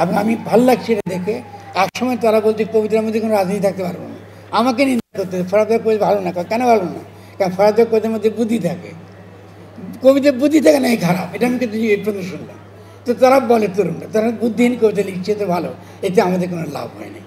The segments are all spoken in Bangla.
এবং আমি ভালো লাগছে এটা দেখে। একসময় তারা বলছে কবিতার মধ্যে কোনো রাজনীতি থাকতে পারবো না, আমাকে নিন্দা করতে ফরাদের কবিতা ভালো না, কেন ভালো না? কারণ ফরাদের কবিতার মধ্যে বুদ্ধি থাকে, কবিতার বুদ্ধি থাকে না, এই খারাপ, এটা আমি কিন্তু এই প্রথম শুনলাম। তো তারা বলে তরুণরা তারা বুদ্ধিহীন কবিতা লিখছে, তো ভালো, এতে আমাদের কোনো লাভ হয়নি।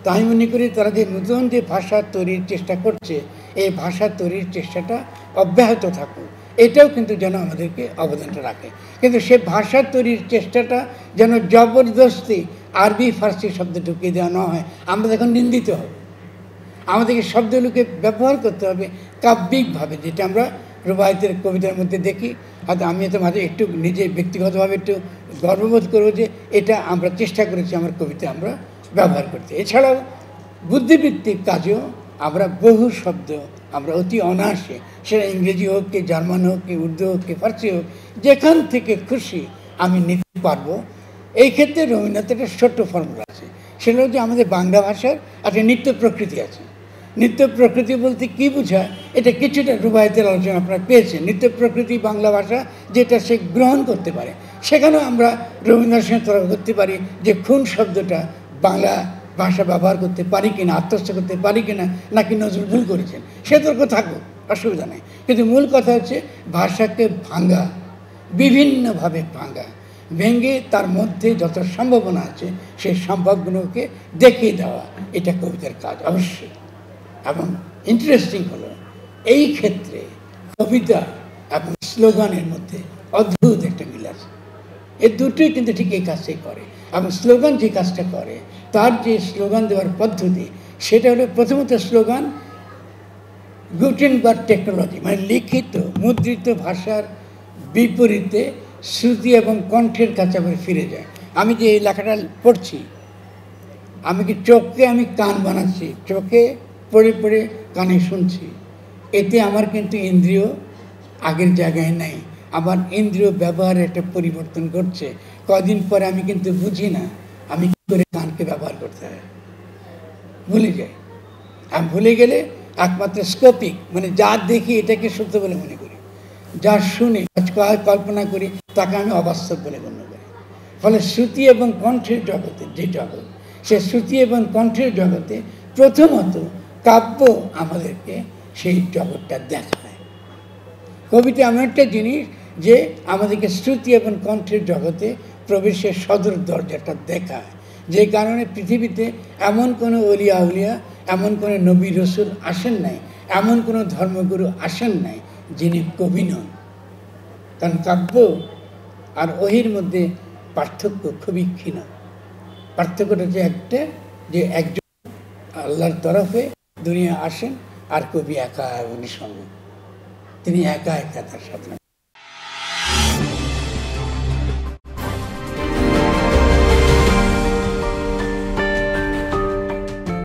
তো আমি মনে করি তারা যে নতুন যে ভাষা তৈরির চেষ্টা করছে, এই ভাষা তৈরির চেষ্টাটা অব্যাহত থাকুক, এটাও কিন্তু যেন আমাদেরকে অবদানটা রাখে। কিন্তু সে ভাষা তৈরির চেষ্টাটা যেন জবরদস্তি আরবি ফার্সি শব্দ ঢুকিয়ে দেওয়া না হয়, আমরা এখন নিন্দিত হব। আমাদেরকে শব্দগুলোকে ব্যবহার করতে হবে কাব্যিকভাবে, যেটা আমরা রুবায়েতের কবিতার মধ্যে দেখি। হয়তো আমি তো মাঝে একটু নিজে ব্যক্তিগতভাবে একটু গর্ববোধ করবো যে এটা আমরা চেষ্টা করেছি আমার কবিতা আমরা ব্যবহার করতে। এছাড়াও বুদ্ধিভিত্তিক কাজেও আমরা বহু শব্দ আমরা অতি অনায়াসে, সেটা ইংরেজি হোক কি জার্মান হোক কি উর্দু হোক কি ফার্সি হোক, যেখান থেকে খুশি আমি নিতে পারবো। এই ক্ষেত্রে রবীন্দ্রনাথের একটা ছোট্ট ফর্মুলা আছে, সেটা হচ্ছে আমাদের বাংলা ভাষার একটা নিত্য প্রকৃতি আছে। নিত্য প্রকৃতি বলতে কী বোঝায়, এটা কিছুটা রুবায়েতের আলোচনা আপনারা পেয়েছেন। নিত্য প্রকৃতি বাংলা ভাষা যেটা সে গ্রহণ করতে পারে, সেখানেও আমরা রবীন্দ্রনাথের সঙ্গে তর্ক করতে পারি যে খুন শব্দটা বাংলা ভাষা ব্যবহার করতে পারি কিনা, আত্মস্থ করতে পারি কিনা, নাকি নজরুল ভুল করেছেন, সে তর্ক থাকুক, অসুবিধা নেই। কিন্তু মূল কথা হচ্ছে ভাষাকে ভাঙা, বিভিন্নভাবে ভাঙা, ভেঙে তার মধ্যে যত সম্ভাবনা আছে সেই সম্ভাবনাগুলোকে দেখিয়ে দেওয়া, এটা কবিতার কাজ অবশ্যই। এবং ইন্টারেস্টিং হলো এই ক্ষেত্রে কবিতা এবং স্লোগানের মধ্যে অদ্ভুত একটা মিল আছে। এই দুটোই কিন্তু ঠিক এই কাজটাই করে। এবং স্লোগান যে কাজটা করে, তার যে স্লোগান দেওয়ার পদ্ধতি, সেটা হলো প্রথমত স্লোগান গুটেনবার্গ টেকনোলজি, মানে লিখিত মুদ্রিত ভাষার বিপরীতে শ্রুতি এবং কণ্ঠের কাছে আবার ফিরে যায়। আমি যে এই লেখাটা পড়ছি, আমি কি চোখকে আমি কান বানাচ্ছি, চোখে পড়ে পড়ে কানে শুনছি, এতে আমার কিন্তু ইন্দ্রিয় আগের জায়গায় নেই। আমার ইন্দ্রিয় ব্যবহারের একটা পরিবর্তন ঘটছে। কদিন পরে আমি কিন্তু বুঝি না আমি কী করে কানকে ব্যবহার করতে হয়, ভুলে যাই। আমি ভুলে গেলে একমাত্র স্কোপিক, মানে যা দেখি এটাকে সত্য বলে মনে করি, যা শুনি কল্পনা করি তাকে আমি অবাস্তব বলে গণ্য করি। ফলে শ্রুতি এবং কণ্ঠের জগতে, যে জগৎ, সে শ্রুতি এবং কণ্ঠের জগতে প্রথমত কাব্য আমাদেরকে সেই জগৎটা দেখায়। কবিতা এমন একটা জিনিস যে আমাদেরকে শ্রুতি এবং কণ্ঠের জগতে প্রবেশের সদর দরজাটা দেখায়। যে কারণে পৃথিবীতে এমন কোনো অলিয়া আউলিয়া, এমন কোনো নবী রসুল আসেন নাই, এমন কোনো ধর্মগুরু আসেন নাই যিনি কবি নন। কারণ কাব্য আর ওহির মধ্যে পার্থক্য খুবই ক্ষীণ। পার্থক্যটা যে একটা, যে একজন আল্লাহর তরফে দুনিয়া আসেন, আর কবি একা এবং নিঃসঙ্গ, তিনি একা একা তার সাধনা।